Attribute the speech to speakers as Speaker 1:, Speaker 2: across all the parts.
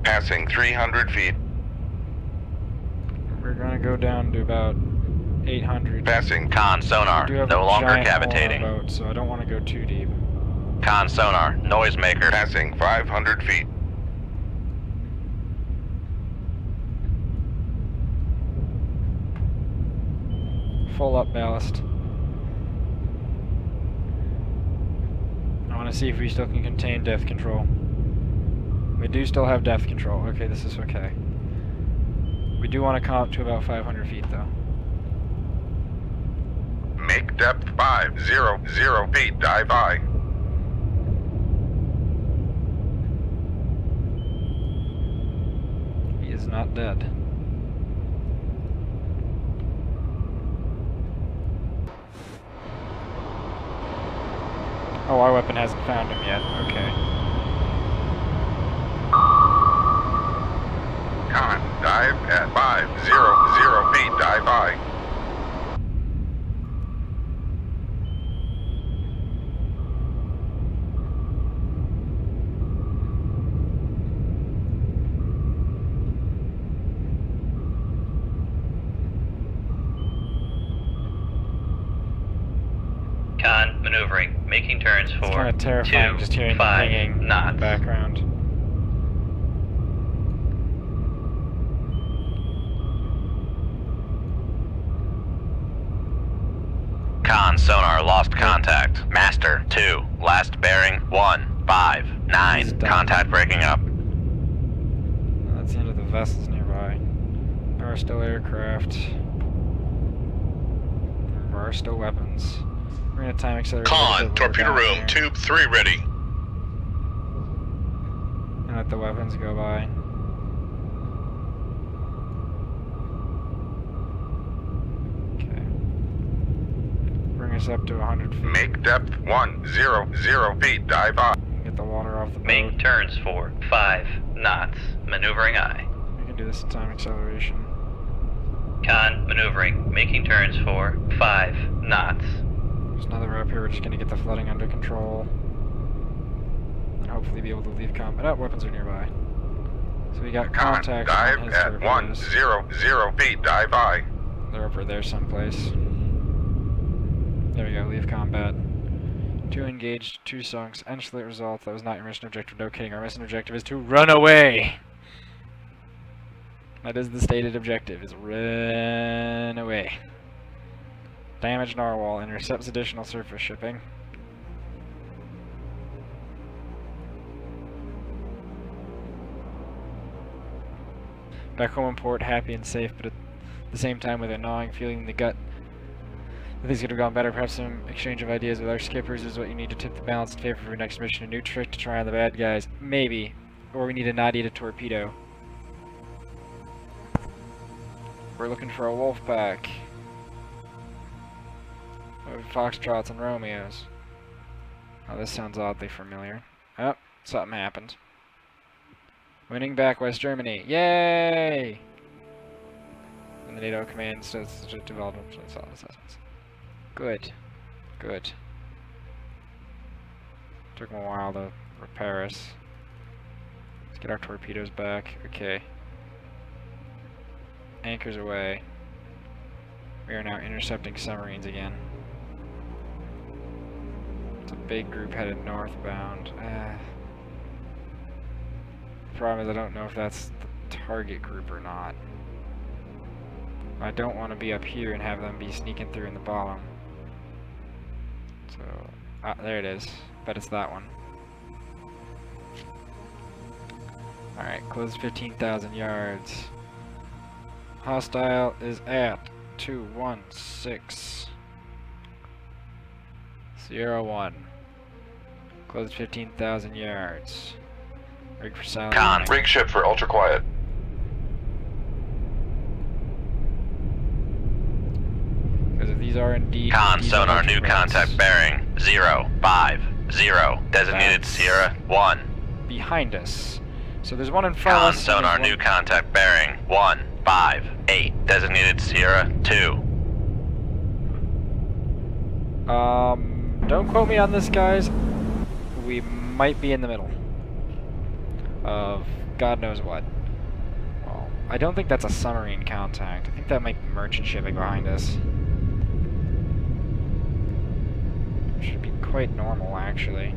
Speaker 1: Passing 300 feet.
Speaker 2: We're gonna go down to about 800.
Speaker 1: Passing.
Speaker 3: Con sonar,
Speaker 2: We do have
Speaker 3: no
Speaker 2: a
Speaker 3: longer
Speaker 2: giant hole in
Speaker 3: cavitating.
Speaker 2: our boat, so I don't want to go too deep.
Speaker 3: Con sonar, noisemaker.
Speaker 1: Passing 500 feet.
Speaker 2: Full up ballast. I want to see if we still can contain depth control. We do still have depth control. Okay, this is okay. We do want to come up to about 500 feet, though.
Speaker 1: Make depth 500 feet. Dive by.
Speaker 2: He is not dead. Oh, our weapon hasn't found him yet. Okay.
Speaker 1: Con, dive at 500 feet. Dive by.
Speaker 3: Con maneuvering, making turns for
Speaker 2: It's kind of terrifying just hearing the pinging in the
Speaker 3: knots.
Speaker 2: background.
Speaker 3: Con sonar lost contact. Master 2, last bearing 159.
Speaker 2: He's done.
Speaker 3: Contact breaking up.
Speaker 2: That's the end of the vessels nearby. There are still aircraft. There are still weapons. We're gonna time accelerate.
Speaker 4: Con, torpedo room, tube 3 ready.
Speaker 2: And let the weapons go by. Okay. Bring us up to 100 feet.
Speaker 1: Make depth 100 feet. Dive by.
Speaker 2: Get the water off the boat.
Speaker 3: Make turns for 5 knots. Maneuvering aye.
Speaker 2: We can do this in time acceleration.
Speaker 3: Con maneuvering, making turns for 5 knots.
Speaker 2: There's another up here. We're just gonna get the flooding under control. And hopefully be able to leave combat. Oh, weapons are nearby. So we got
Speaker 1: Con,
Speaker 2: contact
Speaker 1: dive
Speaker 2: on his
Speaker 1: at
Speaker 2: torpedoes.
Speaker 1: 100 feet. Dive by.
Speaker 2: They're over there someplace. There we go, leave combat. 2 engaged, 2 sunks. Excellent result. That was not your mission objective. No kidding. Our mission objective is to run away! That is the stated objective, is run away. Damage narwhal. Intercepts additional surface shipping. Back home in port, happy and safe, but at the same time with a gnawing feeling in the gut that things could have gone better. Perhaps some exchange of ideas with our skippers is what you need to tip the balance in favor of your next mission. A new trick to try on the bad guys. Maybe. Or we need to not eat a torpedo. We're looking for a wolf pack. Foxtrots and Romeos. Oh, this sounds oddly familiar. Oh, something happened. Winning back West Germany. Yay! And the NATO command says to develop assessments. Good. Good. Took them a while to repair us. Let's get our torpedoes back. Okay. Anchors away. We are now intercepting submarines again. It's a big group headed northbound. The problem is I don't know if that's the target group or not. I don't want to be up here and have them be sneaking through in the bottom. So, there it is. Bet it's that one. Alright, close 15,000 yards. Hostile is at 216. Sierra 1. Close 15,000 yards. Rig for silent.
Speaker 3: Con.
Speaker 1: Rig ship for ultra quiet.
Speaker 2: Because if these are indeed...
Speaker 3: Con
Speaker 2: these
Speaker 3: sonar,
Speaker 2: are
Speaker 3: new
Speaker 2: ultra
Speaker 3: contact
Speaker 2: threats
Speaker 3: bearing 050. Designated
Speaker 2: That's-
Speaker 3: Sierra 1.
Speaker 2: behind us. So there's one in front of
Speaker 3: Con
Speaker 2: us. and
Speaker 3: sonar,
Speaker 2: there's
Speaker 3: new
Speaker 2: one-
Speaker 3: contact bearing 158. Designated Sierra 2.
Speaker 2: Don't quote me on this, guys. We might be in the middle. of God knows what. Well, I don't think that's a submarine contact. I think that might be merchant shipping behind us. Should be quite normal, actually.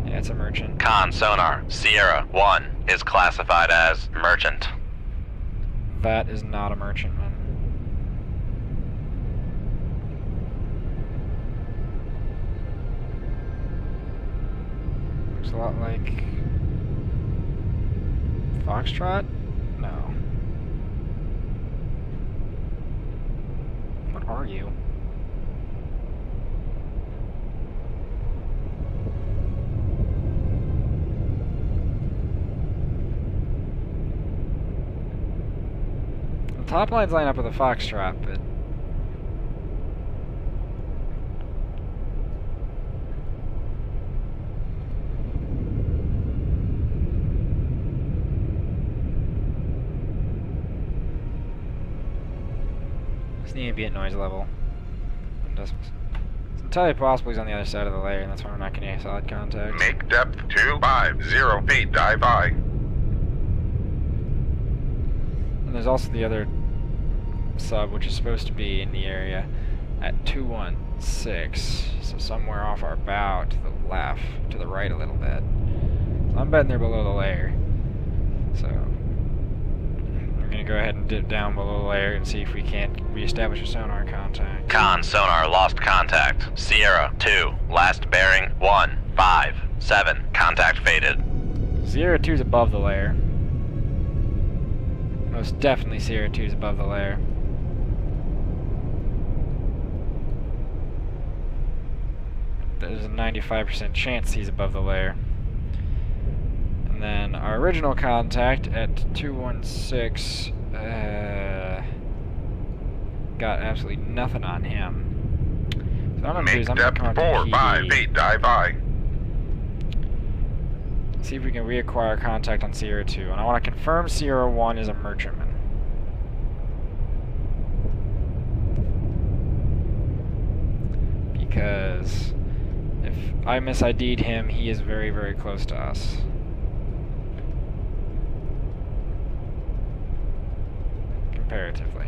Speaker 2: Yeah, it's a merchant.
Speaker 3: Con sonar, Sierra 1 is classified as merchant.
Speaker 2: That is not a merchantman. Looks a lot like Foxtrot? No. What are you? The top lines line up with a Foxtrot, but just need to be at noise level. It's entirely possible he's on the other side of the layer, and that's why we're not getting any solid contact.
Speaker 1: Make depth 250 feet. Dive by.
Speaker 2: And there's also the other sub, which is supposed to be in the area at 216, so somewhere off our bow to the left, to the right a little bit. So I'm betting they're below the layer. So we're gonna go ahead and dip down below the layer and see if we can't reestablish a sonar contact.
Speaker 3: Con sonar lost contact. Sierra 2, last bearing 157. Contact faded.
Speaker 2: Sierra 2's above the layer. Most definitely Sierra 2's above the layer. There's a 95% chance he's above the layer. And then our original contact at 216 got absolutely nothing on him. So what I'm gonna do
Speaker 1: Make
Speaker 2: is I'm gonna come
Speaker 1: depth
Speaker 2: up to
Speaker 1: 45
Speaker 2: PD,
Speaker 1: feet. Dive by.
Speaker 2: see if we can reacquire contact on Sierra 2. And I want to confirm Sierra 1 is a merchantman. Because if I misid'd him, he is very, very close to us. Comparatively.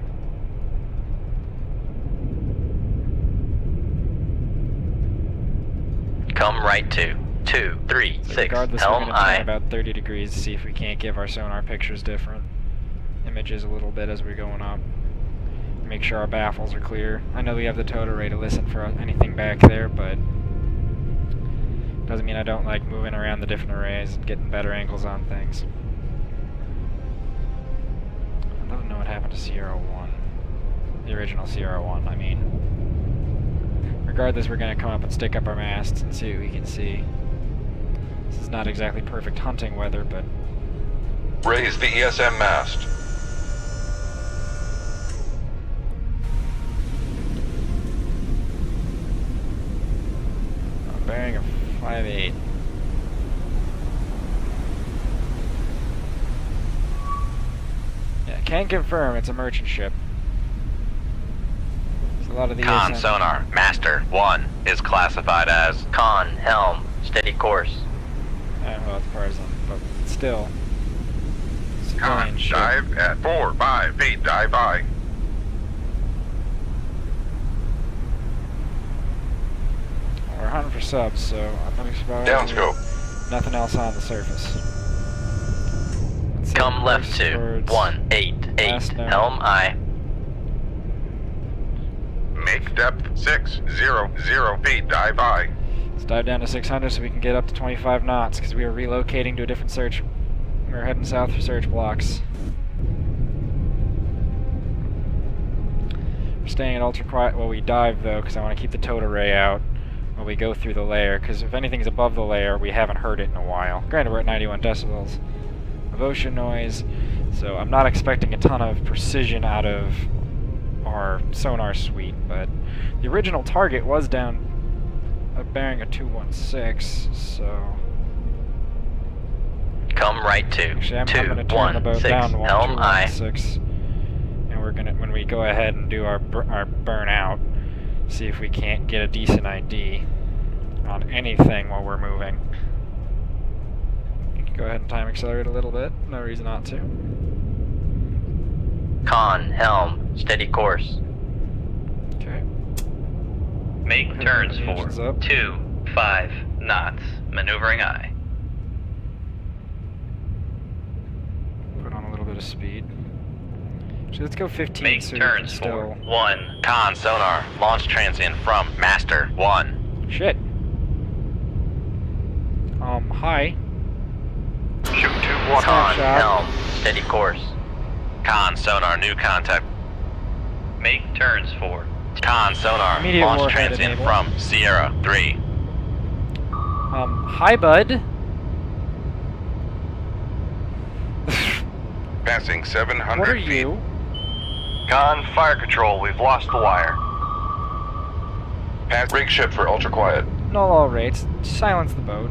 Speaker 3: Come right to 236.
Speaker 2: Regardless, we're
Speaker 3: Helm
Speaker 2: going to turn
Speaker 3: I.
Speaker 2: about 30 degrees to see if we can't give our sonar pictures different images a little bit as we're going up. Make sure our baffles are clear. I know we have the towed array to listen for anything back there, but doesn't mean I don't like moving around the different arrays and getting better angles on things. I'd love to know what happened to Sierra 1. The original Sierra 1, I mean. Regardless, we're going to come up and stick up our masts and see what we can see. This is not exactly perfect hunting weather, but
Speaker 1: Raise the ESM mast.
Speaker 2: a bearing of 5'8". Yeah, can confirm it's a merchant ship. A lot of these
Speaker 3: Con sonar, Master 1 is classified as Con helm, steady course.
Speaker 2: well, it's partisan, but still.
Speaker 1: Con,
Speaker 2: Civilian ship.
Speaker 1: dive at 45 feet. Dive by.
Speaker 2: We're hunting for subs, so I'm not exposed.
Speaker 1: Downscope.
Speaker 2: Nothing else on the surface. Let's see
Speaker 3: Come
Speaker 2: if
Speaker 3: left
Speaker 2: course
Speaker 3: to
Speaker 2: towards
Speaker 3: 188.
Speaker 2: last note.
Speaker 3: Helm I.
Speaker 1: Make depth 600 feet. Dive by.
Speaker 2: Let's dive down to 600 so we can get up to 25 knots, because we are relocating to a different search. We're heading south for search blocks. We're staying at ultra quiet while we dive, though, because I want to keep the towed array out while we go through the layer, because if anything's above the layer, we haven't heard it in a while. Granted, we're at 91 decibels of ocean noise, so I'm not expecting a ton of precision out of our sonar suite, but the original target was down a bearing of 216, so
Speaker 3: Come right to
Speaker 2: actually I'm going to turn the boat
Speaker 3: 216.
Speaker 2: down one
Speaker 3: Helm I.
Speaker 2: 216, and we're gonna, when we go ahead and do our burnout, see if we can't get a decent ID on anything while we're moving. Go ahead and time accelerate a little bit. No reason not to.
Speaker 5: Con, helm, steady course.
Speaker 2: Okay.
Speaker 6: Make
Speaker 2: Go ahead and
Speaker 6: turns
Speaker 2: bring the
Speaker 6: for
Speaker 2: engines up.
Speaker 6: 2-5 knots. Maneuvering aye.
Speaker 2: Put on a little bit of speed. So let's go 15.
Speaker 6: Make
Speaker 2: so we can
Speaker 6: turns
Speaker 2: still...
Speaker 6: for 1.
Speaker 3: Con sonar. Launch transient from Master 1.
Speaker 2: Shit. Hi.
Speaker 1: Shoot 2-1.
Speaker 5: Con,
Speaker 2: Snapshot.
Speaker 5: helm, steady course.
Speaker 3: Con sonar. New contact.
Speaker 6: Make turns for
Speaker 3: Con sonar.
Speaker 2: Immediate
Speaker 3: Launch
Speaker 2: warhead
Speaker 3: transient
Speaker 2: enable.
Speaker 3: from Sierra 3.
Speaker 2: Hi, bud.
Speaker 1: Passing 700
Speaker 2: What are
Speaker 1: feet.
Speaker 2: you?
Speaker 4: Con, fire control. We've lost the wire.
Speaker 1: Pass rig ship for ultra quiet.
Speaker 2: Null all rates. Silence the boat.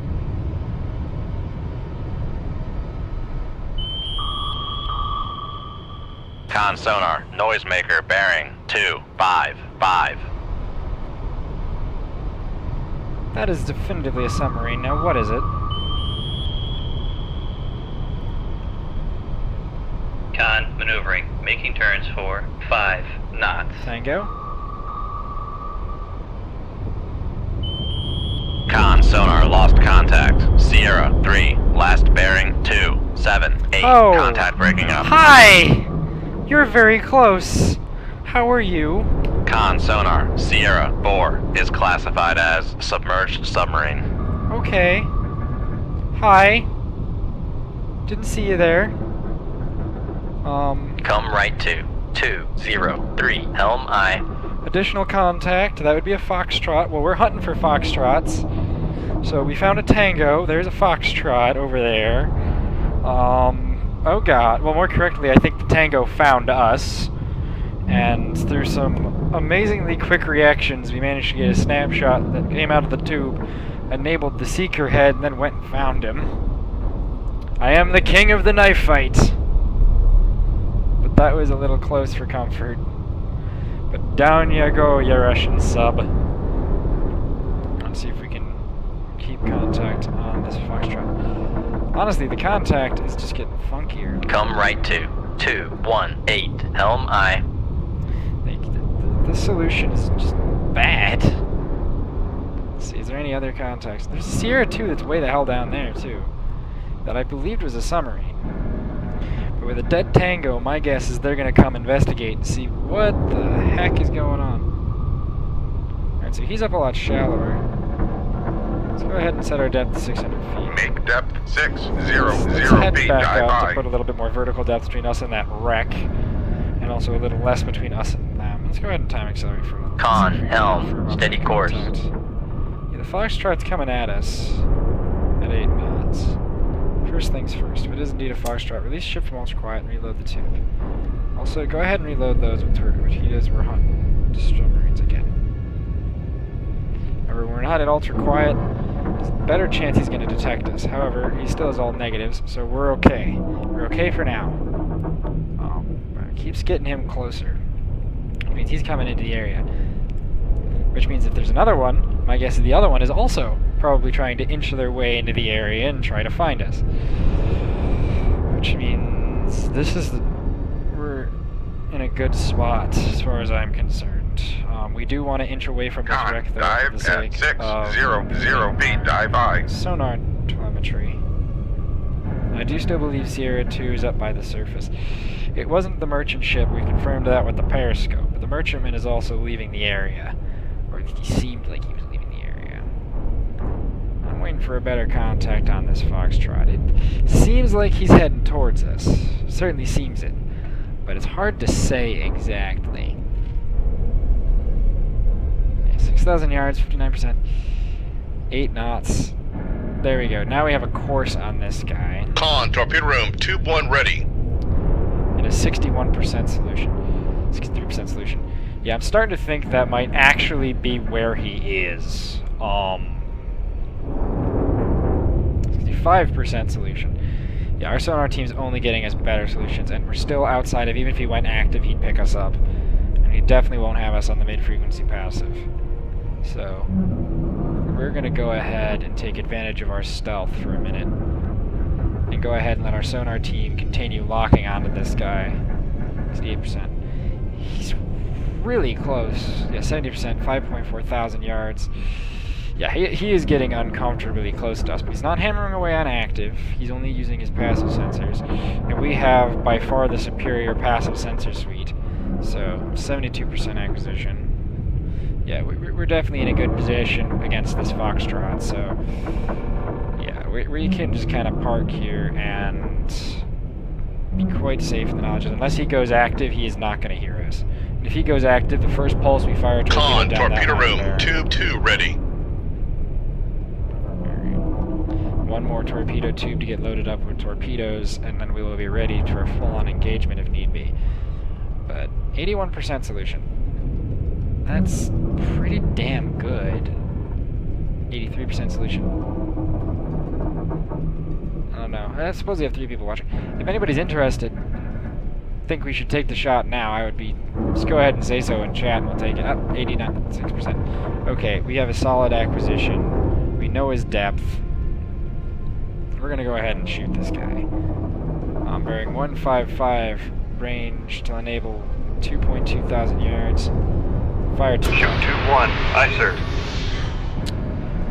Speaker 3: Con sonar. Noisemaker bearing 255.
Speaker 2: That is definitively a submarine. Now, what is it?
Speaker 6: Con, maneuvering. Making turns for 5 knots.
Speaker 2: Tango?
Speaker 3: Con sonar. Lost contact. Sierra 3. Last bearing 278.
Speaker 2: Oh.
Speaker 3: Contact breaking up.
Speaker 2: Hi! You're very close. How are you?
Speaker 3: Con sonar. Sierra 4 is classified as submerged submarine.
Speaker 2: Okay. Hi. Didn't see you there.
Speaker 5: Come right to 203, helm aye.
Speaker 2: Additional contact. That would be a foxtrot. Well, we're hunting for foxtrots. So we found a tango. There's a foxtrot over there. Oh god. Well, more correctly, I think the tango found us. And through some amazingly quick reactions, we managed to get a snapshot that came out of the tube, enabled the seeker head, and then went and found him. I am the king of the knife fight. But that was a little close for comfort. But down you go, you Russian sub. Let's see if we can keep contact on this foxtrot. Honestly, the contact is just getting funkier.
Speaker 5: Come right to 218, helm aye.
Speaker 2: Like, the solution is just bad. Let's see, is there any other contacts? There's a Sierra 2 that's way the hell down there, too. That I believed was a submarine. But with a dead tango, my guess is they're gonna come investigate and see what the heck is going on. Alright, so he's up a lot shallower. Let's go ahead and set our depth to 600 feet.
Speaker 1: Make depth 600
Speaker 2: Let's head
Speaker 1: feet.
Speaker 2: back
Speaker 1: Dive
Speaker 2: up
Speaker 1: high.
Speaker 2: to put a little bit more vertical depth between us and that wreck. And also a little less between us and them. Let's go ahead and time accelerate for a little
Speaker 5: Con,
Speaker 2: for
Speaker 5: helm,
Speaker 2: about
Speaker 5: steady
Speaker 2: the
Speaker 5: course.
Speaker 2: contact. Yeah, the foxtrot's coming at us at 8 knots. First things first, if it is indeed a foxtrot, release ship from ultra quiet and reload the tube. Also, go ahead and reload those with torpedoes. We're hunting submarines again. Remember, when we're not at ultra quiet, there's a better chance he's going to detect us. However, he still has all negatives, so we're okay. We're okay for now. But it keeps getting him closer. Which means he's coming into the area. Which means if there's another one, my guess is the other one is also probably trying to inch their way into the area and try to find us. Which means we're in a good spot as far as I'm concerned. We do want to inch away from this
Speaker 1: Con,
Speaker 2: wreck though, for
Speaker 1: dive
Speaker 2: the
Speaker 1: at
Speaker 2: sake
Speaker 1: 600 feet. Dive high.
Speaker 2: sonar telemetry. I do still believe Sierra 2 is up by the surface. It wasn't the merchant ship, we confirmed that with the periscope, but the merchantman is also leaving the area. Or he seemed like he was leaving the area. I'm waiting for a better contact on this foxtrot. It seems like he's heading towards us. Certainly seems it. But it's hard to say exactly. Yeah, 6,000 yards, 59%. 8 knots. There we go. Now we have a course on this guy.
Speaker 4: Con, torpedo room, tube 1 ready.
Speaker 2: In a 61% solution. 63% solution. Yeah, I'm starting to think that might actually be where he is. 65% solution. Yeah, our sonar team's only getting us better solutions, and we're still outside of, even if he went active, he'd pick us up. And he definitely won't have us on the mid-frequency passive. So, we're gonna go ahead and take advantage of our stealth for a minute. and go ahead and let our sonar team continue locking onto this guy. 68%. He's really close. Yeah, 70%, 5.4 thousand yards. Yeah, he is getting uncomfortably close to us, but he's not hammering away on active. He's only using his passive sensors. And we have, by far, the superior passive sensor suite. So, 72% acquisition. Yeah, we're definitely in a good position against this Foxtrot, so... Yeah, we can just kind of park here and be quite safe in the knowledge that unless he goes active, he is not going to hear us. And if he goes active, the first pulse we fire a torpedo
Speaker 1: Con,
Speaker 2: down
Speaker 1: torpedo
Speaker 2: that line
Speaker 1: room,
Speaker 2: there.
Speaker 1: tube 2 ready.
Speaker 2: One more torpedo tube to get loaded up with torpedoes, and then we will be ready for a full-on engagement if need be. But 81% solution. That's pretty damn good. 83% solution. I don't know. I suppose we have 3 people watching. If anybody's interested, think we should take the shot now, I would be... Just go ahead and say so in chat and we'll take it. Up, 89.6%. Okay, we have a solid acquisition. We know his depth. We're gonna go ahead and shoot this guy. Bearing 155, range to enable 2.2 thousand yards. Fire 2.
Speaker 4: Shoot 2-1. Aye, sir.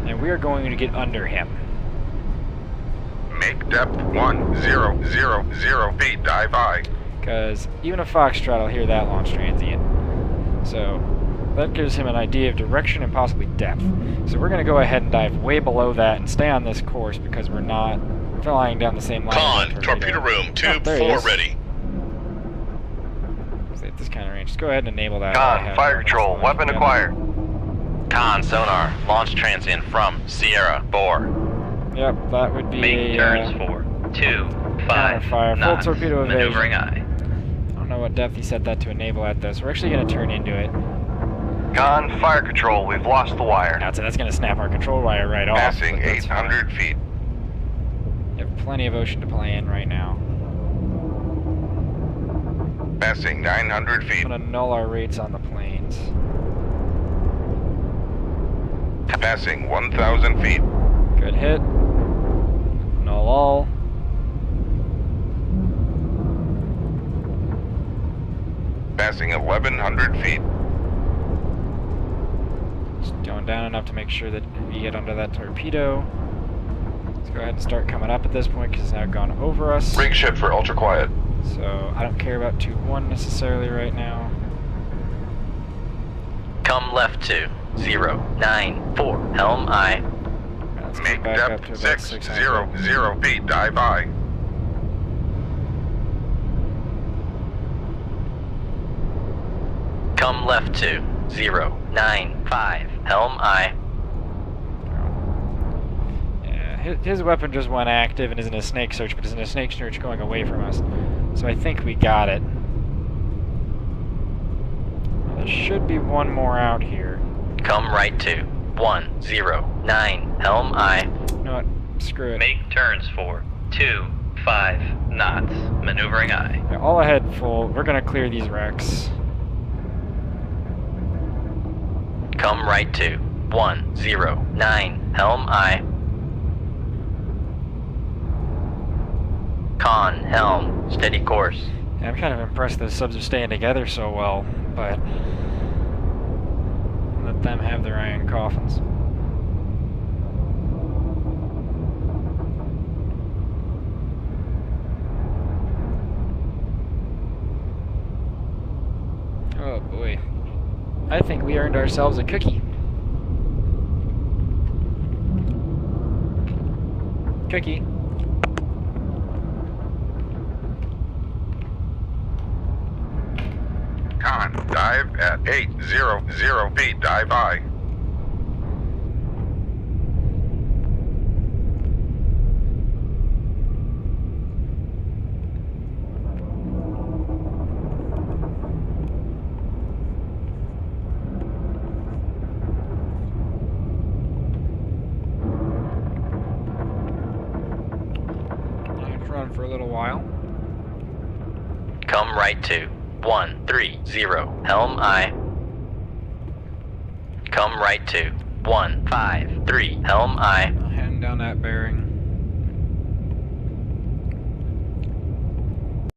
Speaker 2: And we are going to get under him.
Speaker 1: Make depth 1000 feet, dive high.
Speaker 2: Because even a Foxtrot will hear that launch transient. So that gives him an idea of direction and possibly depth. So we're going to go ahead and dive way below that and stay on this course because we're not flying down the same line.
Speaker 1: Con, torpedo room, tube 4 ready.
Speaker 2: So at this kind of range, just go ahead and enable that.
Speaker 4: Con, fire control, weapon acquired.
Speaker 3: Con, sonar, launch transient from Sierra 4.
Speaker 2: Yep, that would be
Speaker 6: Making turns for 2, 5
Speaker 2: fire, full
Speaker 6: knots.
Speaker 2: torpedo evasion.
Speaker 6: Maneuvering aye.
Speaker 2: I don't know what depth he set that to enable at though, so we're actually going to turn into it.
Speaker 4: Con, fire control, we've lost the wire.
Speaker 2: Now, so that's going to snap our control wire right off.
Speaker 1: Passing
Speaker 2: but that's fine.
Speaker 1: 800 feet.
Speaker 2: You have plenty of ocean to play in right now.
Speaker 1: Passing 900 feet.
Speaker 2: I'm going to null our rates on the planes.
Speaker 1: Passing 1,000 feet.
Speaker 2: Good hit. Null all.
Speaker 1: Passing 1,100 feet.
Speaker 2: Just going down enough to make sure that we get under that torpedo. Let's go ahead and start coming up at this point because it's now gone over us.
Speaker 1: Rig ship for ultra quiet.
Speaker 2: So I don't care about tube 1 necessarily right now.
Speaker 5: Come left to 094. Helm aye.
Speaker 2: Right, let's
Speaker 1: Make
Speaker 2: get back up to
Speaker 1: depth
Speaker 2: about 600.
Speaker 1: 600 feet, dive high.
Speaker 5: Come left to 095. Helm aye.
Speaker 2: Yeah, his weapon just went active and is in a snake search, but is in a snake search going away from us. So I think we got it. There should be one more out here.
Speaker 5: Come right to 109. Helm aye.
Speaker 2: You know what? Screw it.
Speaker 6: Make turns for 2, 5 knots. Maneuvering aye.
Speaker 2: Yeah, all ahead full. We're gonna clear these wrecks.
Speaker 5: Come right to 109. Helm aye. Con, helm, steady course.
Speaker 2: Yeah, I'm kind of impressed those subs are staying together so well, but let them have their iron coffins. Oh boy. I think we earned ourselves a cookie. Cookie.
Speaker 1: Con, dive at 800 feet, dive high.
Speaker 2: Let's run for a little while.
Speaker 5: Come right to 130. Helm aye. Come right to 153. Helm aye.
Speaker 2: Heading down that bearing.